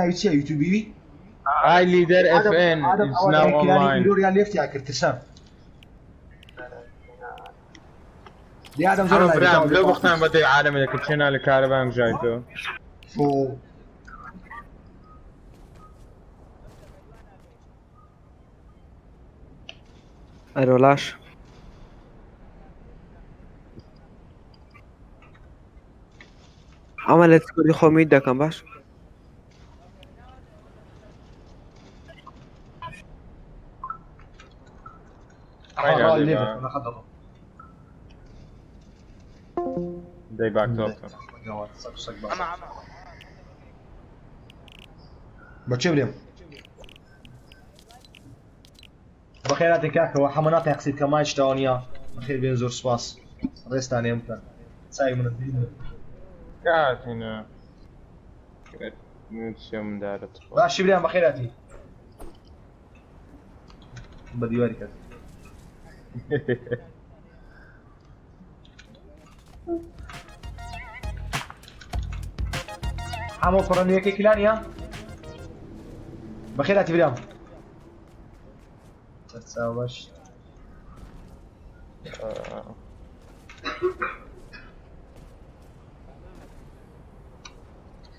يوتيوبي هاي ليدر اف ان از ناو اونلاين يورو ريال ليفت يا كرتسام دي ادم زور اما لايف برام لو بختار بدي عالم اذا كنت شنا الكهرباء جايته فو رلاش عملت كل خومي دكان باش احرق الليفت انا خدره دي باك توب بتشبريم بخيراتي كاكا وحمناطي يقصد كما يشتاونيا بخير بين زور سباس ريستاني يمكن ساي من الدين قاعد هنا نمشي من دارة باش شبريم بخيراتي بدي وارك حمو فرنيه كيكلانيا بخيراتي بريم تساوش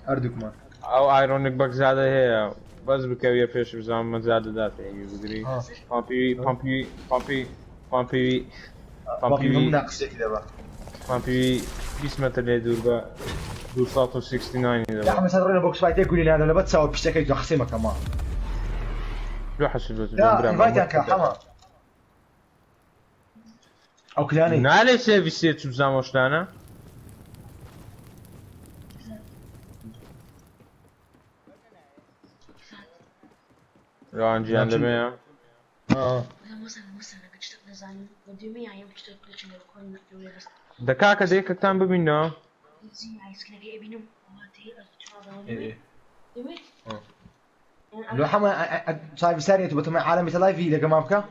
اردوك ما او ايرونيك باك زيادة هي بس بكوية فيش بزمان ما زيادة ذات هي بدري بامبي باقي ناقص كذا بقى بامبي بيسمة اللي دور بقى دور 69 يا احمد صدرنا بوكس فايت يقول لي هذا لا بتساوي بشتكي خصيمه كمان روح حسبت لا انفايتك يا حما او كلاني نالي سيفي سيت بزمان وشلانا لو انجي عند بيا دكاكا ديك كان ببينو لو حما صايب ساري تبغى تسمع عالمي لايف لقى مابكا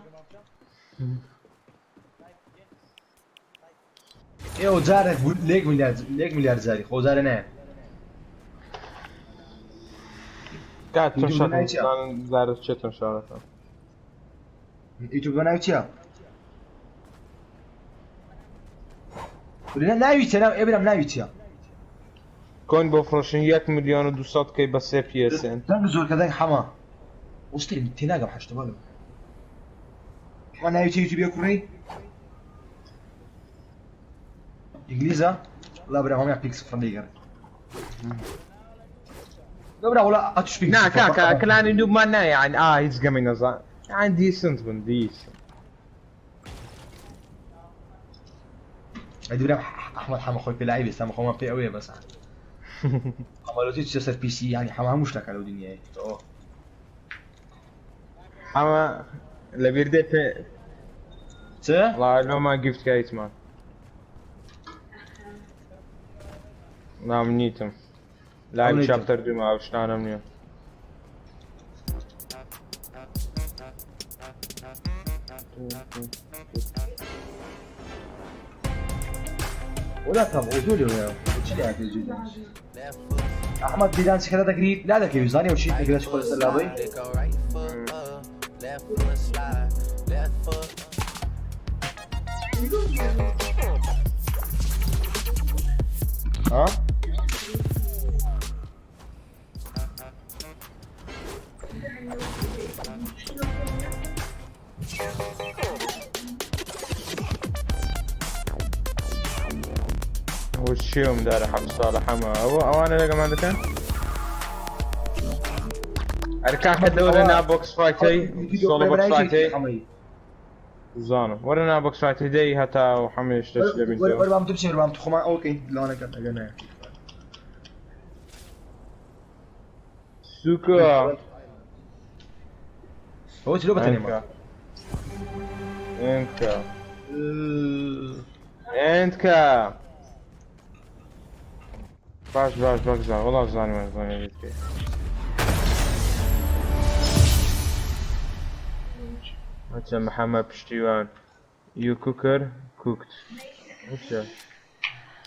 ايوه زارت ليك مليار زاري خو زارنا قاعد تنشط زارت شتن شارفه يوتيوب بناوتيا ولا ناويتيا نا ابراهيم ناويتيا كوين بفروشن 1 مليون و200 كي بس بي اس ان تنزل كذا حما وستي تناقم حشت بالو ما ناويتيا يوتيوب يكوري انجليزا لا ابراهيم ما يعطيك صفر ليغر لا ولا اتشبيك نا كاكا كلاني دوب ما يعني هيز جيمين نظام يعني ديسنت من ديسنت هيدي ابراهيم احمد حما خوي في لعيبه سامح ما في قوي بس حما لو تيجي بي سي يعني حما مشترك على الدنيا اوه اما اللي بيردت والله لو ما جبت كايت مان نعم نيتم لاعب شابتر دي ما اعرفش انا منين ولا طب وجولي ولا وش اللي عاد يجي احمد بيدان كذا تقريب لا ذاك يوزاني وشي تقدر تقول السلابي ها وش يوم دار حب صالح حما او انا لقى ما عندك اركاك دورنا بوكس فايتي سولو بوكس فايتي زانو ورنا بوكس فايتي دي هتا وحمي اشتش لبنتو ورا ما تمشي ورا ما تخما اوكي لا انا كنت انا سوكا هو تلو بتني انت باش زان والله زاني ما زاني بيت كيف هاتشا محمد بشتيوان يو كوكر كوكت هاتشا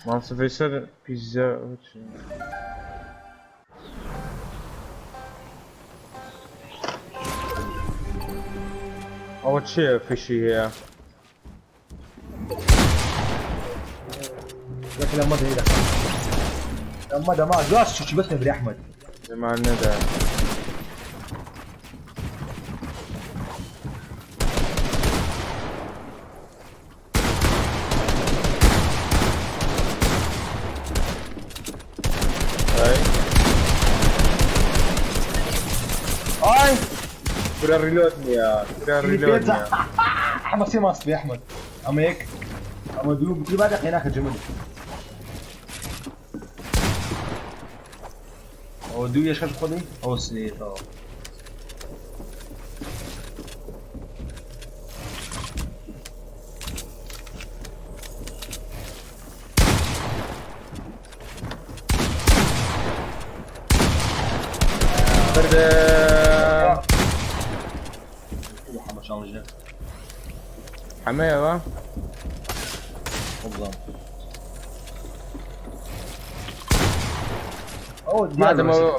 مانسو فيسر بيزا هاتشا اول شيء في شيء هي لكن لما ده لما ده ما جاش شو بس نبري احمد ما ندى اي برا الريلود يا برا الريلود يا احمد سي ماست يا احمد اما هيك اما دوب كل بعد هناك الجمل او دو ايش خذي او سنيت اه برد محمد شالنج حماية بالضبط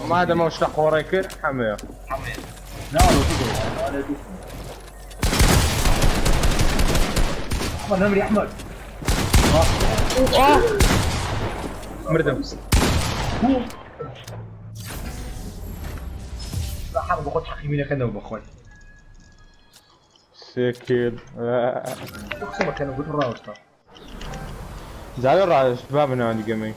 ما عاد ما وشلق ورايك حماية لا لو كده انا ادوس احمد نمري احمد مردم لا حابب باخذ حق يمينك انا وباخذ سكيل اقسم كانوا قلت الراوستر زعلوا الرعاية شبابنا عندي جميع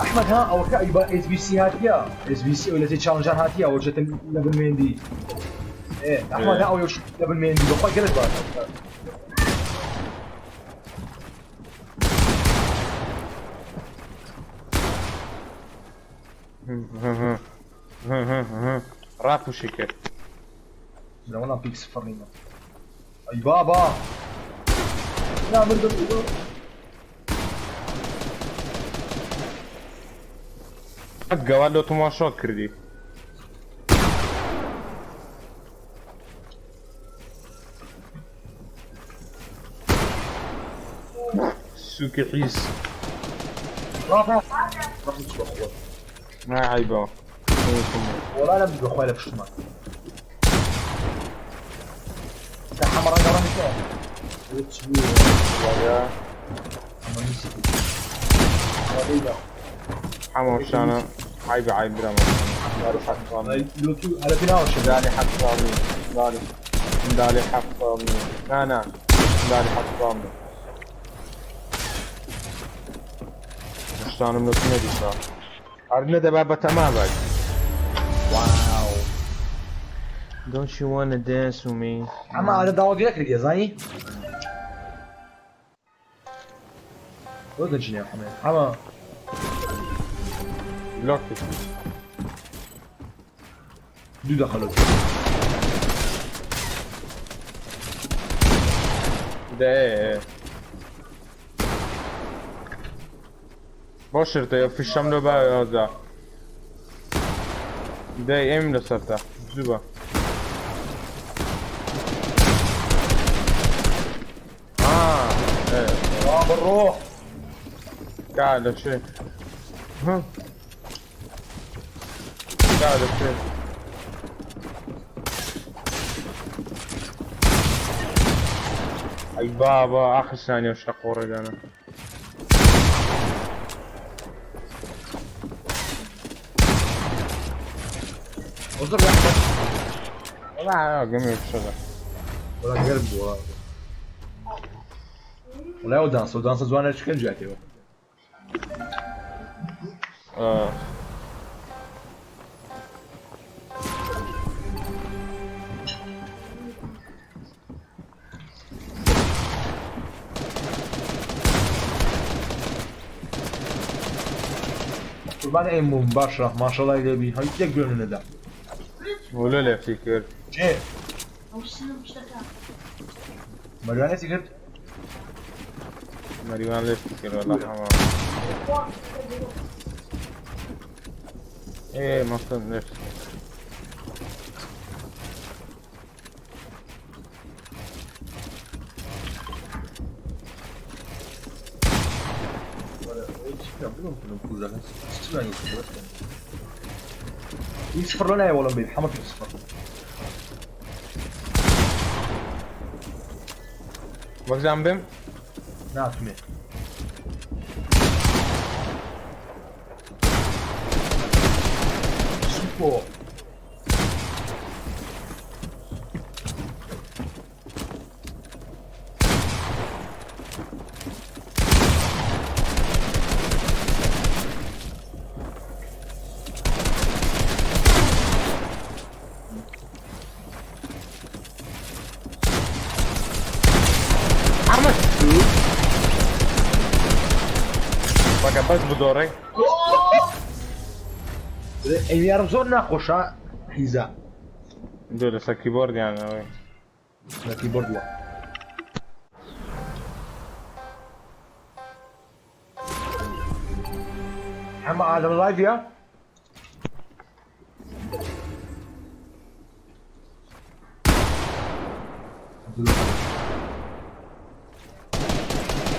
احمد ها اول كا يبقى اس بي سي هاتيا اس بي سي ولا زي تشالنجر هاتيا اول شيء ليفل ميندي ايه احمد ها اول شيء ليفل ميندي بقول قلت بقى راب وشكل لا والله بيك صفر لنا اي بابا لا مردم حقا والله تماشى كردي سوكي حيس رافع ما عيبه والله انا بدي اخوي لك شو ما حمر انا راني كده حمو وشانا عيب عيب دراما دالي حفظاني على فيناوش دالي حفظاني دالي حفظاني لا دالي حفظاني وشانا من الكميدي صار عرضنا دبابة تمام بعد واو Don't you wanna dance with me? اما هذا داوود ياكل يا زاني وين الجنيه يا حماد اما بلوك دو دخلوا ده ايه باشرته في الشمل بقى هذا ده ايم لسرته زوبا ايه بالروح قاعد شيء ها قاعد شيء اي بابا اخر ثانية وش اقول انا وصل يا احمد والله جميل الشغل ولا قلب ولا ودانس زوانا شكل جاتي بعد ايه مباشرة ما شاء الله يبي هاي تقبل من ده ولا لا فكر ايه مريانة سكرت مريوان لا فكر والله حمام ايه ما صار نفسي يصفر لنا يا ولد بيت حمد يصفر وەکزان بم ناتوانێت سوپۆ ئەمە بەکە بەس بدۆڕێ ئەویارم زۆر ناخۆشە حیزا دۆ لەسەر کیبۆردیانەوەی لەکی بردووە ئەمە ئادەم لایڤە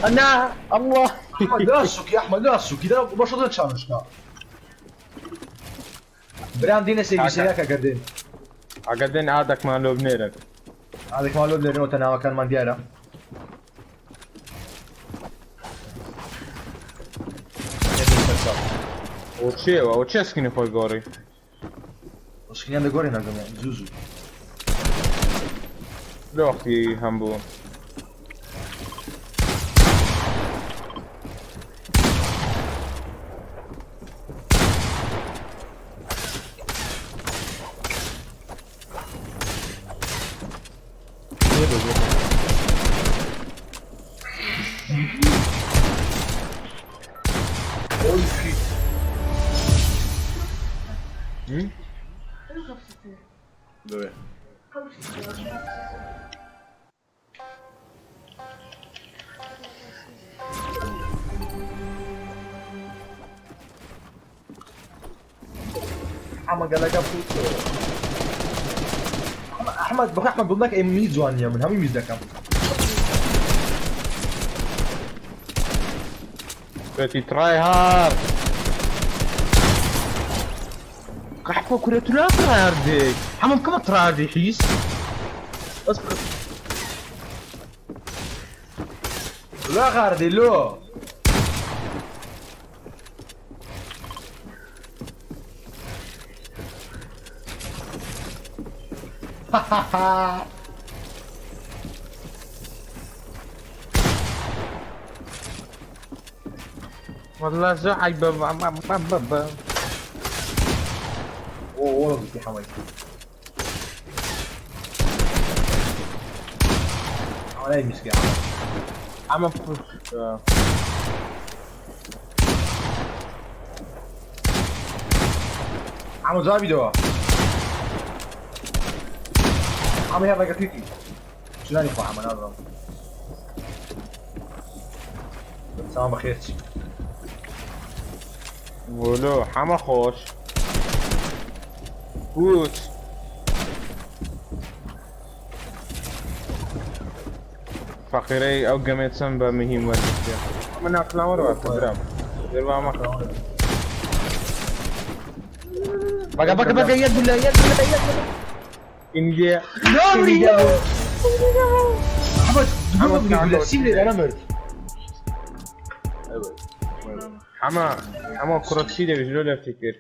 أنا الله أحمد لا السوكي أحمد لا السوكي ده ما شو ده تشالنج ده برام دينا سيجي سياك أقدين أقدين عادك ما لو بنيرك هذاك مالو بليرين وتناوى كان من ديالا وچه سكيني خوي قوري وسكني عند قوري نقدم زوزو لو أختي همبون Holy shit. Dove? أحمد قال لك أحمد بخي أحمد بقول لك أي ميز وانيا من هم ميز ذاك بيتي تراي هارد قحفة كرة لا تراي هاردي حمام كم تراي هاردي حيس اصبر لا غاردي لو والله زعي بابا والله في حماي حماي مسكين عم عمو زابي دوا عمو يلا قتيتي شلون يخوى عمو نظرم سلام بخير ولو حما خوش فوت فقيري او قميت سنبا مهم ورد من اقلام ورد برام يربا ما بقى يد بالله يد بالله يد بالله انجي نوري احمد احمد بالله سيبني انا مرت حما كرة سيدة بجلو لا افتكر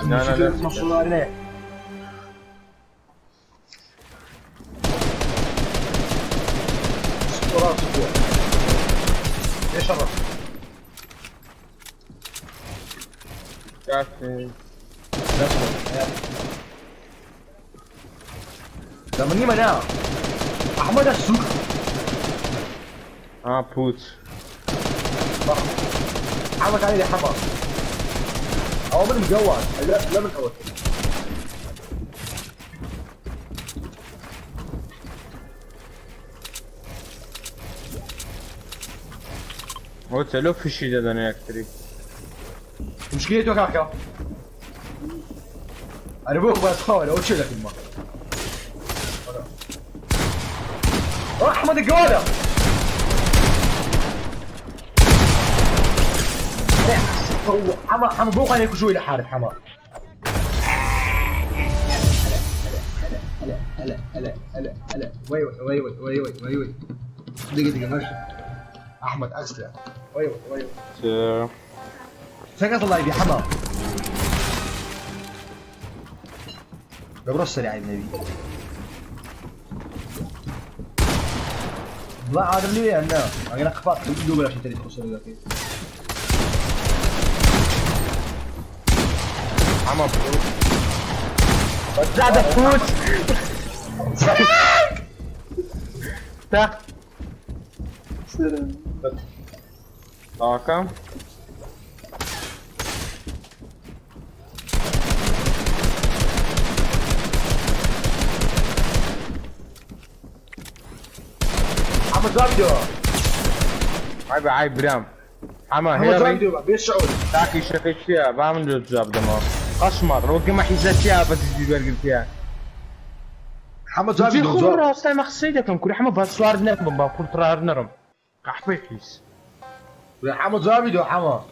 لا ما شاء الله عليك سكورات سكور ايش شرف كافي ده مني مناع احمد السوق بوت حمك علي حمى هو من مجوع لا من اول هو تلو في شي ده انا اكتري مشكلته كاكا انا بوك بس خاول اول شيء لك ما احمد الجوله حما بوق عليك شوي لحارب حما هلا وي دقيقة ماشي احمد اسرع وي سقط الله يبي حما دبر السريع النبي لا عاد لي انا انا خفاف دوبل عشان تريد توصل لك حما وزعت فوت تا طاقم حمد زابدو عيب برام حما حمد هيري زابدو بيشعر تاكي شقيشيا بعمل له جاب دمار قشمر وقي ما حيزاتيا بس يجي برقل فيها حمد جي زابدو خمرة أصلا ما خصيدكم كل حما بسوار نركب بقول ترى نرم قحبي حيس حمد زابدو حما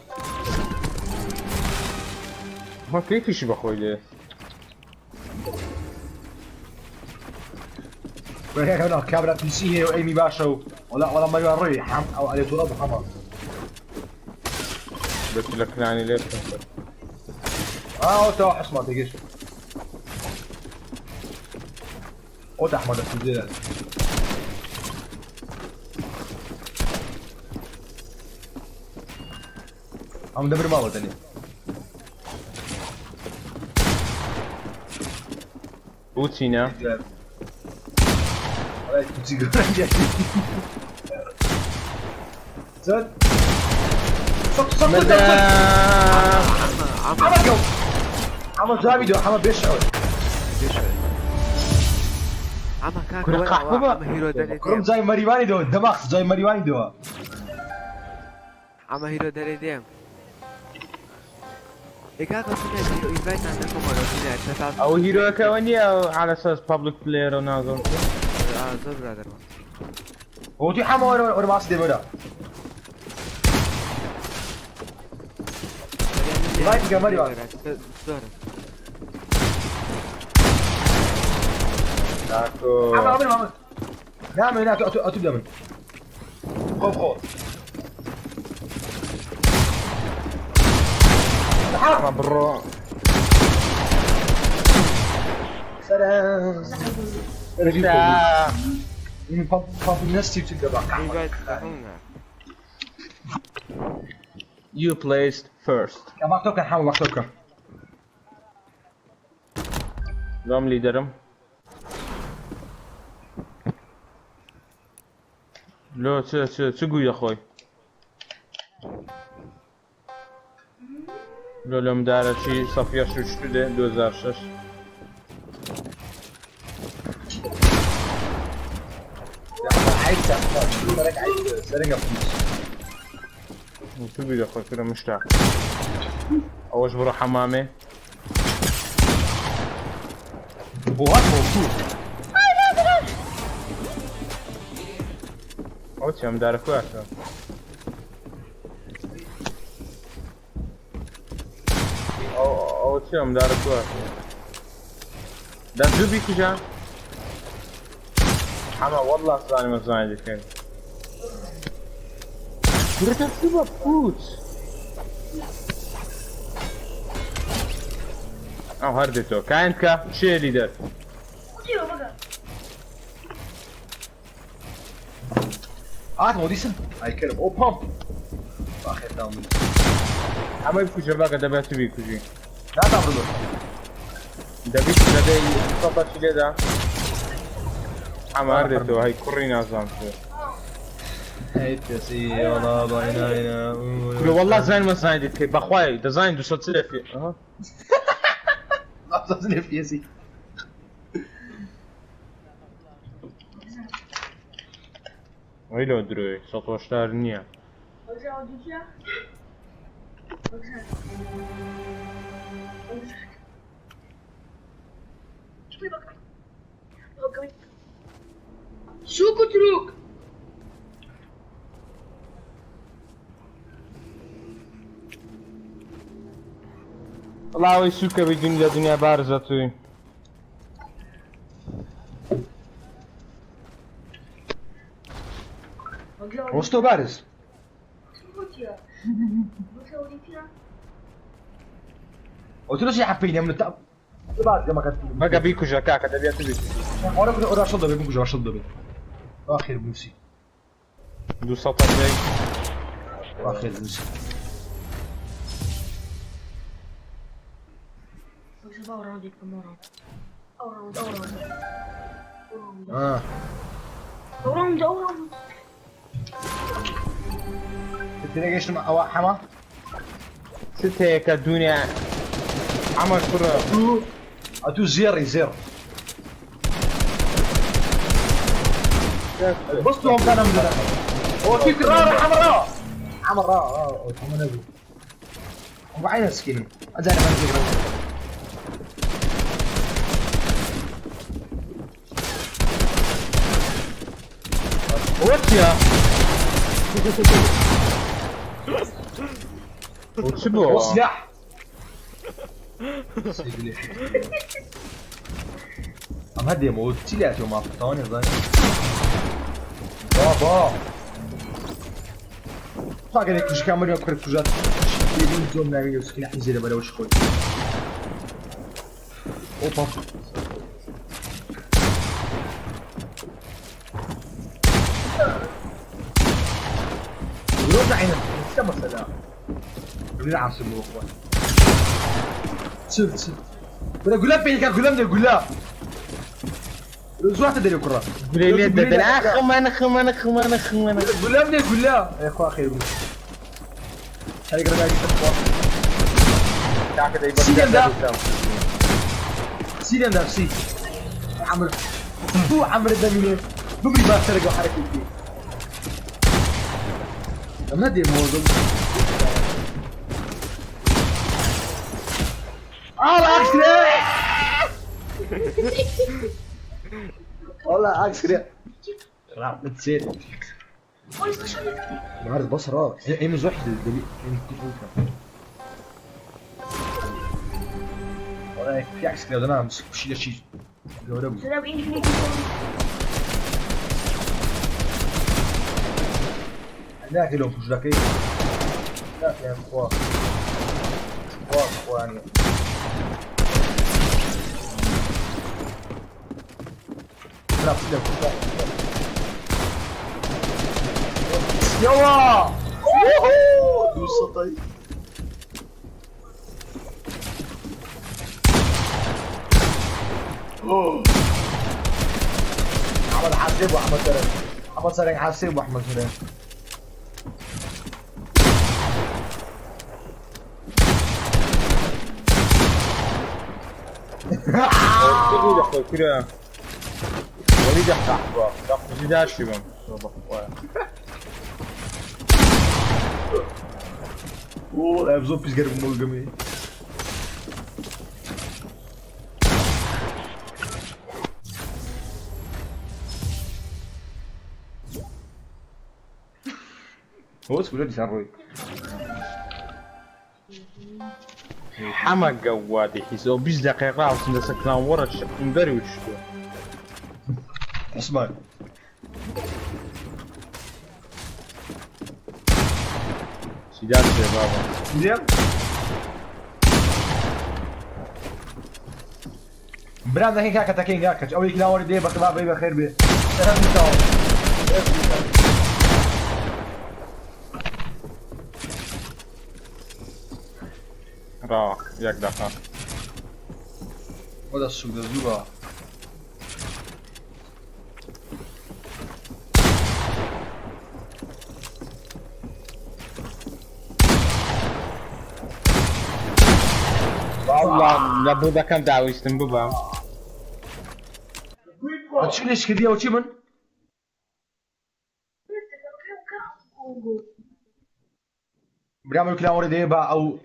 ما كيف يشي بخوي ليه وهيك هنا كاميرا بي سي هي وايمي باشا ولا ما يوري حم او على تراب حما قلت لك يعني ليه تو حسما تقيش قد احمد السجلات عم دبر ما ودني بوتينا زاد صك عمل زابدو حمد بيشعر عما كاك كل قحبة عما هيرو داري كرم ديم زي مريواني دو دماغ زي مريواني دو عما هيرو داري ديم كاك اصلا هيرو ايفايت عندكم ولا سنة او هيرو كوني او على اساس بابليك بلاير ونازل زود برادر هو تي حما ولا ما اصدي ولا ايفايت مريوان داكو عمل نعم هناك اتبدا من خوف ما برو سلام من فاضي الناس تجي تبدا ايفايت هنا You placed first كان مكتوب كان حاول مكتوب كان رام ليدرم لو تقول يا اخوي لو مدار شي صفية شو شتده 2006 عايز بالك عايز سرقه فلوس تقول يا اخوي كده مشتاق اول بروح حمامي وهات موجود اوتي ام دارك واحد اوتي ام دارك واحد ده زوبي كجا حما والله صاني ما صاني كان كرة السبب فوت او هردتو كاينكا شي ليدر موديسن هاي كلب او بامب اخر تاومي اما يبكو جباك دباتو بيكو جي لا تعبرو دبيت لدي صبت شي ده اما هردتو هاي كورينا زانتو هيتسي والله بايناينا والله زين ما صايدك كيف اخوي ديزاين دو صوت سلفي ها لحظة في ياسي ويلو دروي صوت وشتار نيا شو كتروك الله ويسوك بدون الدنيا بارزة توي وسطه بارز. قلت له شي حبيني من التأب. بعد ما كانت بقى بيكو جاكاكا ده بيعتبر وانا كنت اورا شضه بيكون جوا شضه بي. اخر بنفسي. دو سطر جاي اخر بنفسي. أوراند تلاقي ايش مع أو حما؟ ست هيك الدنيا عمل كرة اتو زير. بصوا هم كانوا من هو في كرارة حمراء حمراء وعين سكيني أزاي ما نجيب واتيا وتشبه سلاح ام هدي موت تلات يوم عفتاني ظاهر بابا فاقد كوش كامل يوم كرت كوجات يبين زوم ناوي يسكن حزيرة بلا وش خوي اوبا ورجع عينك كم سلام قولي عاصم اخوان شفت ولا قلاب بينك قلاب ده قلاب زوات داري كرة قولي لي ده خمانة قلاب ده قلاب يا اخو اخي هاي قرب هاي سيدي ده سي عمرو هو عمرو ده منين بمري ما سرقوا حركتي ما ادري الموضوع والله عكس كده راح بتصير ما عارف بصرة ايه من زحد الدليل والله في عكس كده انا امسك شيء شيء لا كيلو مش ذكي لا يا اخوان اخواني لا يلا دوس سطي احمد حاسب واحمد سرين احمد سرين حاسب واحمد سرين كده وليد افتح بقى جدار شباب اوه ابزو بيش قرب مول جميل هو اسمه جدي سروي حمق قوادي حيسو بيش دقيقة وسند سكنان ورا مبري وشتو عثمان سيدات بابا زين برام ذاك كاكا تاكين كاكا او يكلا وري دي بطلع بي بخير بي راح ياك دقيقة ولا السوق ده زوبا والله لابودا كم دعوة يستنبوبا هتشيل ايش كذي او من بيعملوا كلا وري دي با او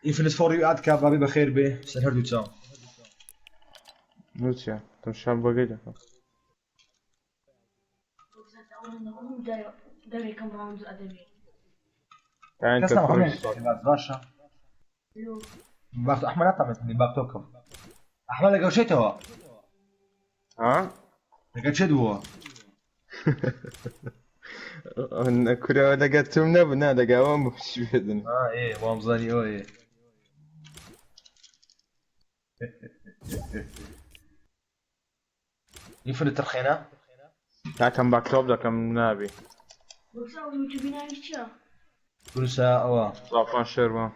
انفينيت فور يو اد كاب بابي بخير بي سنهردو تساو نوتشا تمشان بقيتك انت كسنا كويس محمد باشا باخذ احمد اطمت مني باكتوكم احمد لقى شيء هو ها لقى شيء هو كورا لقيتهم نبنا دقاوم بش بيدن ايه وامزاني ايه يفرد الخينا تا كم باكتوب دا كم نابي بوكسا ويوتيوبين عايشة كل ساعة أوا صافان شربا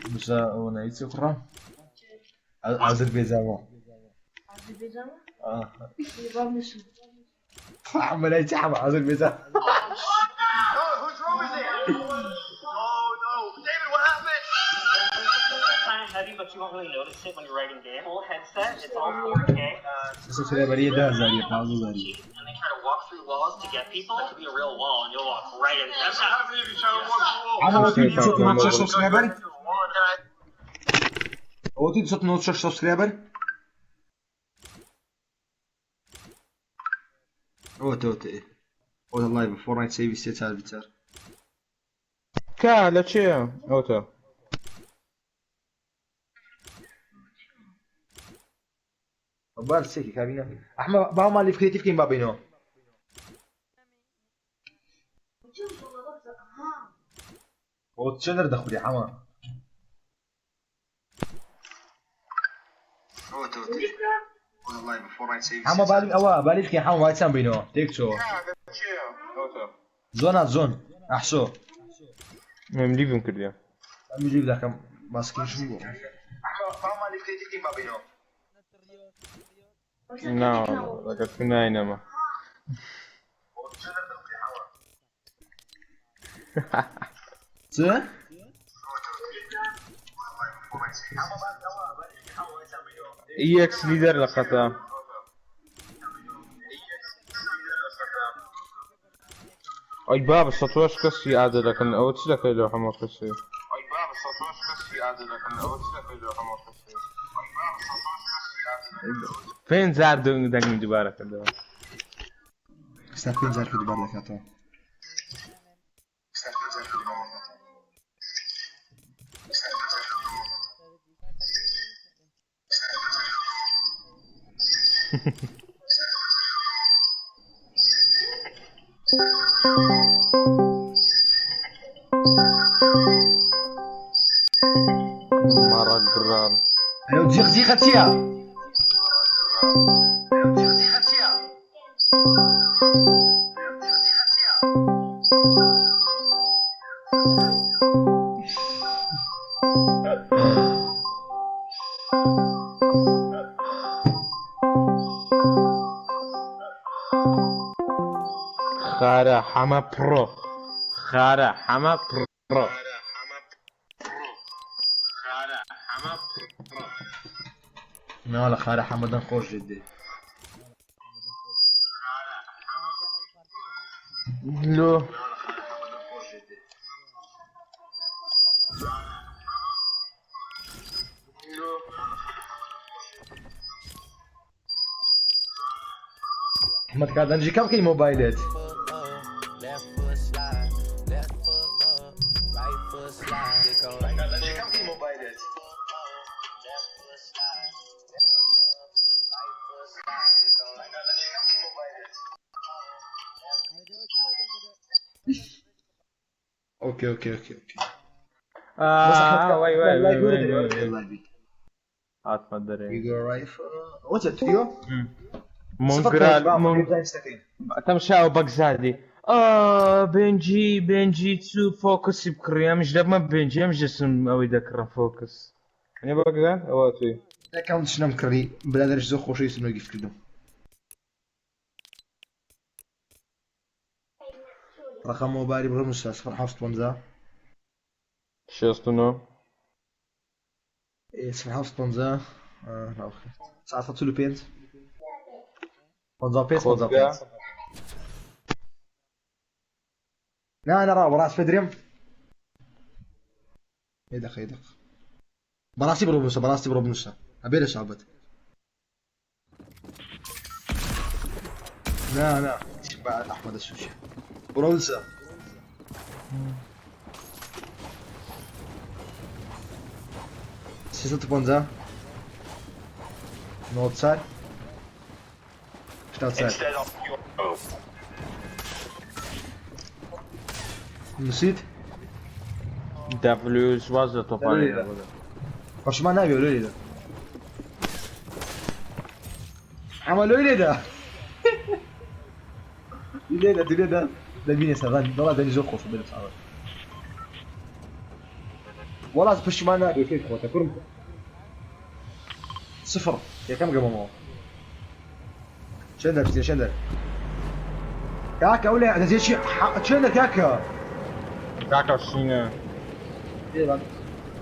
كل ساعة أوا نايتي أخرى عزل بيزاما عزيز بيزاما آه يبقى نسو عم نايتي حما عزل بيزاما Whose room is it? Oh no. David, what happened? Kind of heavy, but you won't really notice it when you're writing game. Full headset, it's all 4K. بس ترى بريه ده زاري بعضو زاري And they try to walk through walls to get people. That could be a real wall, and you'll walk right into That's it. what happens if you try to walk through a wall. عم وتيجي كيف تصوت هكذا نوتش موجود؟ سبسكرايبر وتيجي تصوت نوتش سبسكرايبر اوتي والله فورتنايت سيف ستيت هذا بتر كا لا تشي اوتو بار سيكي كابينة احمد باو مالي كريتيف كيم بابينو وتشنر دخولي حما اوتي والله فورتنايت سيف حما بالي كي حما ما يتسام بينو تيك شو اوتو زون احسو مليفهم كرديا عم يجيب ذاك ماسكين شو احمد باو مالي كريتيف كيم بابينو لا لقد كنا اينما ت اي اكس ليدر لقطة اي باب السطوش كسي عاد لكن اوتس لك لو حمر كسي اي باب السطوش كسي عاد لكن اوتس لك لو حمر كسي فين زاد دنگ من دوباره كده استفين زار في دبر لك هاتو مرة قران ايوا تزيق هاتيا خارة حما برو خارة حما برو لا لا خارج حمدان خوش جدي لو احمد قاعد نجي كم كي موبايلات Left foot slide, left foot up, right foot slide. It go like قاعد نجي كم كي موبايلات left foot slide, left foot up, right foot slide. It go like قاعد نجي كم كي موبايلات اوكي وي عاطمة دري يو رايف وات تريو مونجرال تمشاو بقزادي بنجي تو فوكس بكريا مش دابا بنجي مش جسم او يذكر فوكس يعني بقزاد اواتي اكونت شنو مكري بلا درج زو خوشي سنو يقف كدو رقم موبايلي برمز 0.5 شيستونو 0.5 لا اوكي ساعات فاتو له بينت بينت خذ لا انا راه براس فدريم يدق براسي بروبنوسا ابير شعبت لا بعد احمد السوشي بروبنوسا سيسة بونزا نوت سايد شتات سايد نسيت دبليوز وازا طبعا. پشمان نبی لولی ده اما لولی ده دیگه ده دبینه سران والله دني زوق خوش بده صار والله پشمان نبی كيف خوته كرم صفر يا كم قبل ما شندر كاكا ولا ده زي شيء شندر كاكا شينا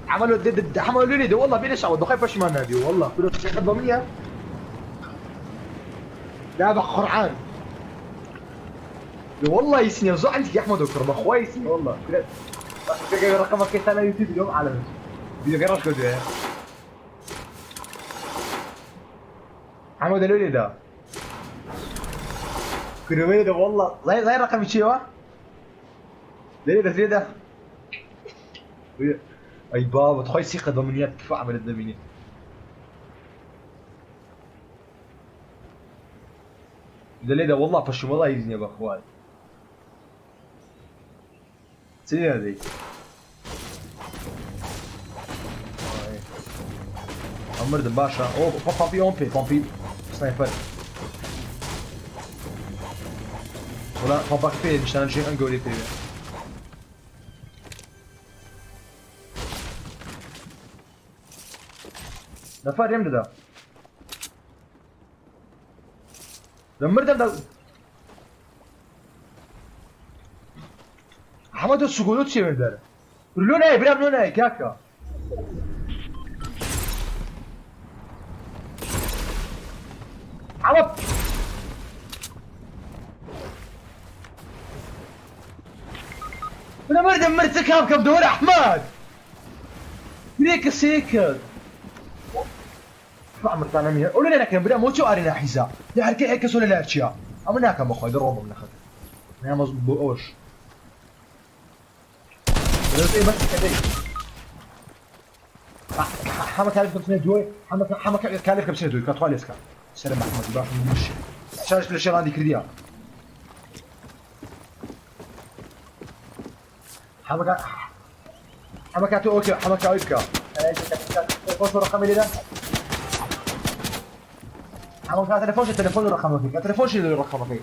عملوا لي ده والله بين الشعب بخاف پشمان نبی والله كل شيء خدميه لا بقرعان والله يسني وزع عندك يا احمد وكرم اخوي يسني والله كذا رقمك كيف انا يوتيوب اليوم على فيديو غير كذا يا حمد الولي ده كروي ده والله زي رقم شيء وا ده اي بابا تخوي ثقه ضمنيات كيف اعمل الدميني ده والله فش والله يزني يا اخوي سيدي هذي عمر باشا اوه بامبي سنايبر ولا بامباك بي مشان نجي نقولي بي نفر يمد ده دمر ده حمد السجودات چه می‌داره؟ لونه برام لونه کاکا. حمد انا مرد مرتكب كم دور احمد. ليك سيكل. فأمر تانا مية. ولا لنا كم برام موتو أرينا حذاء. ده هركي هيك سولا لا أشياء. أما كم أخوي دروم من أخذ. ما مزبوطش. حما كالف كم سنة دوي حما كالف كم سنة دوي كاتوالي اسكا سلام أحمد باش نمشي شارج للشيء عندي كرديا حما كاتو اوكي حما كاويكا تلفون رقم لي ده حما كات تلفون رقمك التلفون شيل رقمك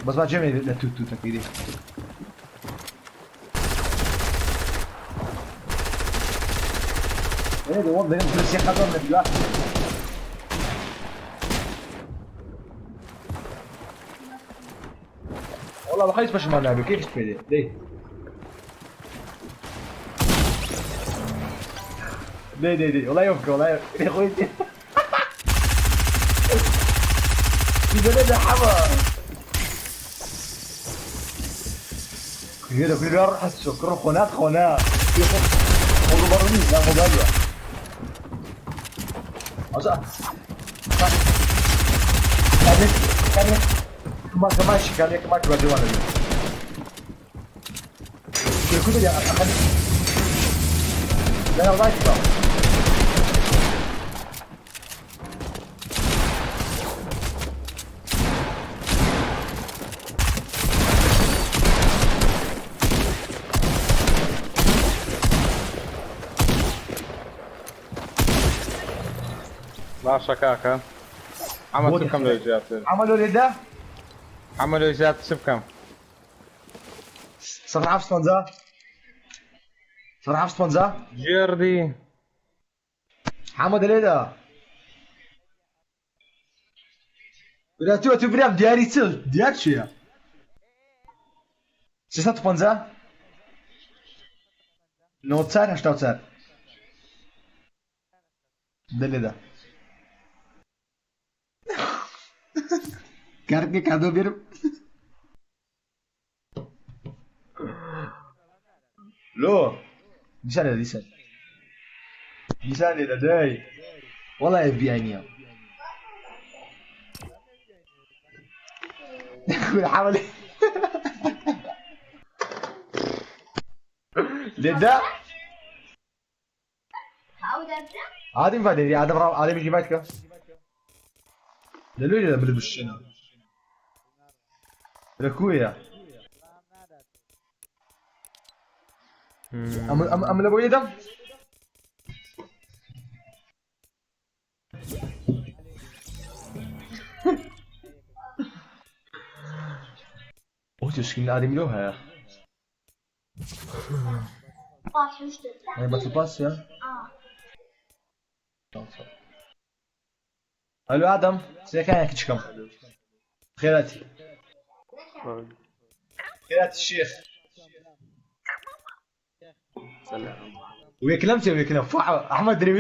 بس ما جمعي للتوتو تكيدي ايه ده والله يمكن الشيخ خطر من الواحد والله بخيس باش ما نلعبه كيف تفيدي ليه والله يوفك والله يا اخوي ده حمى كده راح السكر خونات برني لا مضيع أصلا كان ماشي كان يك ماشي بدي وانا كده يا أخي لا والله كده باشا كاكا عملت كم لوجات عملوا لي ده عملوا لوجات سب كم صفر عفس طنزة جيردي حمد لي ده ولا تو برام دياري تل ديار شيء 650 نوتسار هشتوتسار ده Kartı kado benim. Lo. Bir saniye de dey. Vallahi FBI ya. كل حوالي لده عادي ما ادري عادي يجي معك للو اللي بدو الشنا لكويا ام لابو يدم اوه تشكيل ادمي لوها باش مشكلة. هاي باتل باس يا الو ادم ازيك يا كم خيراتي خيرات الشيخ سلام ويا كلمتي ويا كلام احمد